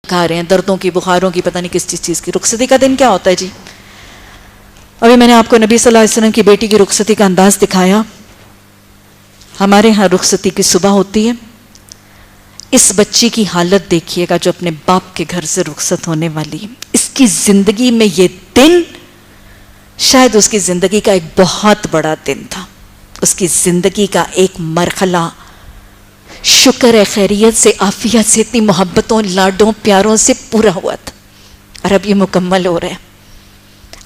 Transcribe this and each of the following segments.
کھا رہے ہیں، دردوں کی، بخاروں کی، پتہ نہیں کس چیز کی. رخصتی کا دن کیا ہوتا ہے جی؟ ابھی میں نے آپ کو نبی صلی اللہ علیہ وسلم کی بیٹی کی رخصتی کا انداز دکھایا. ہمارے ہاں رخصتی کی صبح ہوتی ہے. اس بچی کی حالت دیکھیے گا جو اپنے باپ کے گھر سے رخصت ہونے والی ہے. اس کی زندگی میں یہ دن شاید اس کی زندگی کا ایک بہت بڑا دن تھا، اس کی زندگی کا ایک مرحلہ. شکر ہے خیریت سے، عافیت سے، اتنی محبتوں، لاڈوں، پیاروں سے پورا ہوا تھا، اور اب یہ مکمل ہو رہا ہے.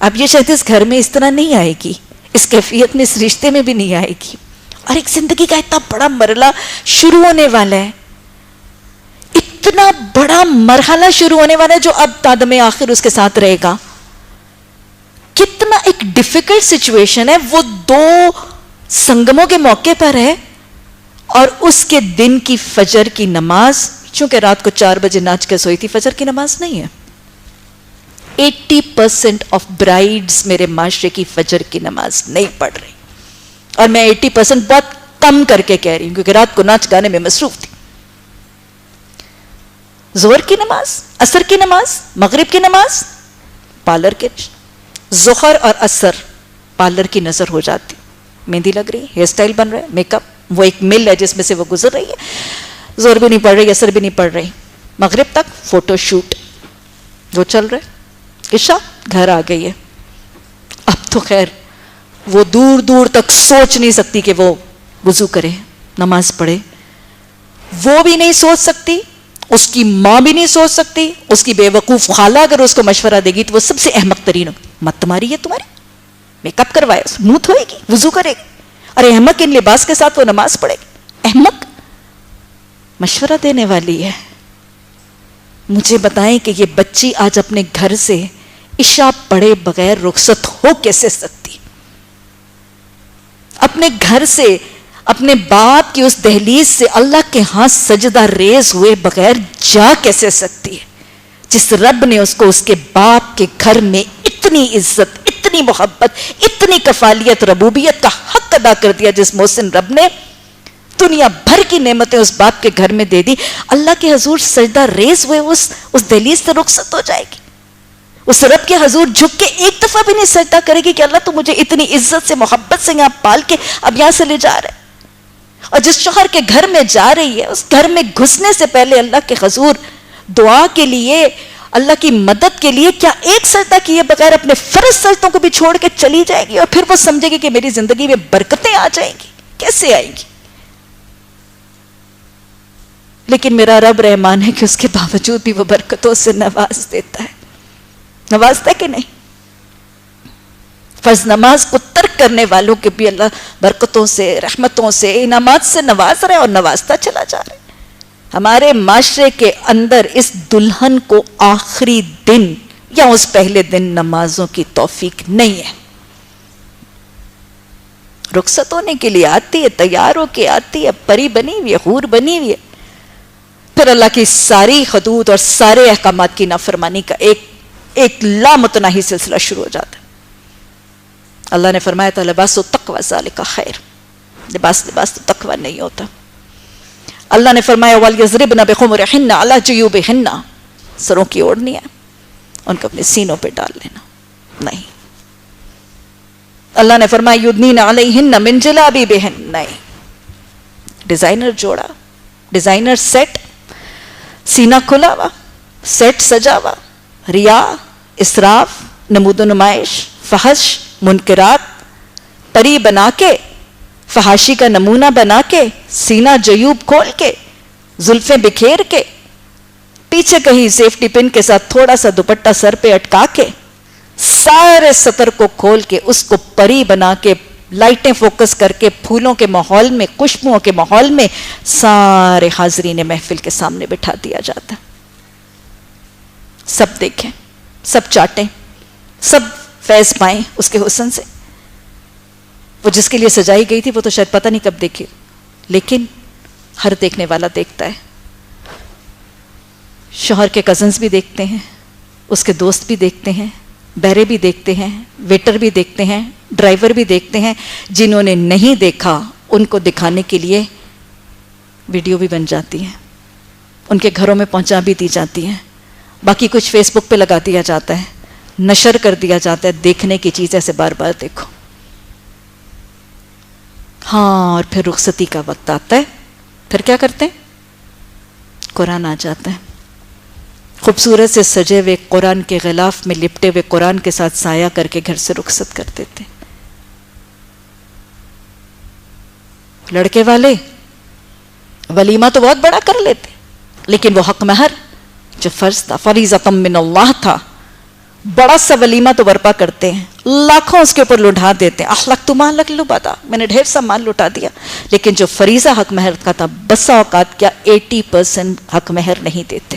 اب یہ شاید اس گھر میں اس طرح نہیں آئے گی، اس کیفیت میں، اس رشتے میں بھی نہیں آئے گی. اور ایک زندگی کا اتنا بڑا مرحلہ شروع ہونے والا ہے، اتنا بڑا مرحلہ شروع ہونے والا ہے جو اب تادم آخر اس کے ساتھ رہے گا. کتنا ایک ڈیفیکلٹ سچویشن ہے. وہ دو سنگموں کے موقع پر ہے، اور اس کے دن کی فجر کی نماز، چونکہ رات کو 4 بجے ناچ کے سوئی تھی، فجر کی نماز نہیں ہے. 80% آف برائیڈز میرے معاشرے کی فجر کی نماز نہیں پڑھ رہی، اور میں 80% بہت کم کر کے کہہ رہی ہوں کیونکہ رات کو ناچ گانے میں مصروف تھی. ظہر کی نماز، عصر کی نماز، مغرب کی نماز، پارلر کے، ظہر اور عصر پارلر کی نظر ہو جاتی. مہندی لگ رہی، ہیئر سٹائل بن رہا ہے، میک اپ، وہ ایک مل ہے جس میں سے وہ گزر رہی ہے. ظہر بھی نہیں پڑھ رہی، عصر بھی نہیں پڑھ رہی، مغرب تک فوٹو شوٹ جو چل رہا ہے. عشاء گھر آ گئی ہے. اب تو خیر وہ دور دور تک سوچ نہیں سکتی کہ وہ وضو کرے، نماز پڑھے. وہ بھی نہیں سوچ سکتی، اس کی ماں بھی نہیں سوچ سکتی. اس کی بے وقوف خالہ اگر اس کو مشورہ دے گی تو وہ سب سے احمق ترین ہوگی. مت تمہاری ہے تمہاری، میک اپ کروائے، منہ دھوئے گی، وضو کرے گی، اور احمق ان لباس کے ساتھ وہ نماز پڑھے گی. احمق مشورہ دینے والی ہے. مجھے بتائیں کہ یہ بچی آج اپنے گھر سے عشاء پڑھے بغیر رخصت ہو کیسے سکتی؟ اپنے گھر سے، اپنے باپ کی اس دہلیز سے اللہ کے ہاں سجدہ ریز ہوئے بغیر جا کیسے سکتی ہے؟ جس رب نے اس کو اس کے باپ کے گھر میں اتنی عزت، اتنی محبت، اتنی کفالیت، ربوبیت کا حق ادا کر دیا، جس محسن رب نے دنیا بھر کی نعمتیں اس باپ کے گھر میں دے دی، اللہ کے حضور سجدہ ریز ہوئے اس دہلیز سے رخصت ہو جائے گی. اس رب کے حضور جھک کے ایک دفعہ بھی نہیں سجدہ کرے گی کہ اللہ تو مجھے اتنی عزت سے، محبت سے یہاں پال کے اب یہاں سے لے جا رہا ہے. اور جس شوہر کے گھر میں جا رہی ہے، اس گھر میں گھسنے سے پہلے اللہ کے حضور دعا کے لیے، اللہ کی مدد کے لیے کیا ایک سجدہ کیے بغیر اپنے فرض سجدوں کو بھی چھوڑ کے چلی جائے گی، اور پھر وہ سمجھے گی کہ میری زندگی میں برکتیں آ جائیں گی؟ کیسے آئیں گی؟ لیکن میرا رب رحمان ہے کہ اس کے باوجود بھی وہ برکتوں سے نواز دیتا ہے. نوازتا ہے کہ نہیں؟ فرض نماز کو ترک کرنے والوں کے بھی اللہ برکتوں سے، رحمتوں سے، انعامات سے نواز رہا ہے، اور نوازتا چلا جا رہا ہے. ہمارے معاشرے کے اندر اس دلہن کو آخری دن یا اس پہلے دن نمازوں کی توفیق نہیں ہے. رخصت ہونے کے لیے آتی ہے، تیار ہو کے آتی ہے، پری بنی ہوئی ہے، حور بنی ہوئی ہے، پھر اللہ کی ساری حدود اور سارے احکامات کی نافرمانی کا ایک لامتناہی سلسلہ شروع ہو جاتا ہے. اللہ نے فرمایا تھا لباس و تقوی ذالک خیر، لباس تو تقوی نہیں ہوتا. اللہ نے فرمایا وَلْيَضْرِبْنَ بِخُمُرِهِنَّ عَلَى جُيُوبِهِنَّ، سروں کی اوڑھنی ہے ان کو اپنے سینوں پہ ڈال لینا نہیں. اللہ نے فرمایا یُدْنِينَ عَلَيْهِنَّ مِنْ جَلَابِيبِهِنَّ، نہیں. ڈیزائنر جوڑا، ڈیزائنر سیٹ، سینہ کھلا ہوا، سیٹ سجا ہوا، ریا، اسراف، نمود و نمائش، فحش، منکرات، پری بنا کے، فحاشی کا نمونہ بنا کے، سینہ جیوب کھول کے، زلفیں بکھیر کے، پیچھے کہیں سیفٹی پن کے ساتھ تھوڑا سا دوپٹہ سر پہ اٹکا کے، سارے سطر کو کھول کے، اس کو پری بنا کے، لائٹیں فوکس کر کے، پھولوں کے ماحول میں، خوشبوؤں کے ماحول میں سارے حاضرین محفل کے سامنے بٹھا دیا جاتا. سب دیکھیں، سب چاٹیں، سب فیض پائیں اس کے حسن سے. وہ جس کے لیے سجائی گئی تھی وہ تو شاید پتہ نہیں کب دیکھی، لیکن ہر دیکھنے والا دیکھتا ہے. شوہر کے کزنز بھی دیکھتے ہیں، اس کے دوست بھی دیکھتے ہیں، بہرے بھی دیکھتے ہیں، ویٹر بھی دیکھتے ہیں، ڈرائیور بھی دیکھتے ہیں. جنہوں نے نہیں دیکھا ان کو دکھانے کے لیے ویڈیو بھی بن جاتی ہیں، ان کے گھروں میں پہنچا بھی دی جاتی ہیں. باقی کچھ فیس بک پہ لگا دیا جاتا ہے, نشر کر دیا جاتا ہے, دیکھنے کی چیز ایسے بار بار دیکھو. ہاں, اور پھر رخصتی کا وقت آتا ہے, پھر کیا کرتے ہیں؟ قرآن آ جاتا ہے, خوبصورت سے سجے ہوئے قرآن کے غلاف میں لپٹے ہوئے قرآن کے ساتھ سایہ کر کے گھر سے رخصت کر دیتے. لڑکے والے ولیمہ تو بہت بڑا کر لیتے, لیکن وہ حق مہر جو فرض تھا, فریضۃ من اللہ تھا, بڑا سا ولیمہ تو برپا کرتے ہیں, لاکھوں اس کے اوپر لٹا دیتے ہیں. اخلقت ما لک لبدا, میں نے ڈھیر سا مال لٹا دیا, لیکن جو فریضہ حق مہر کا تھا بسا اوقات کیا 80% حق مہر نہیں دیتے.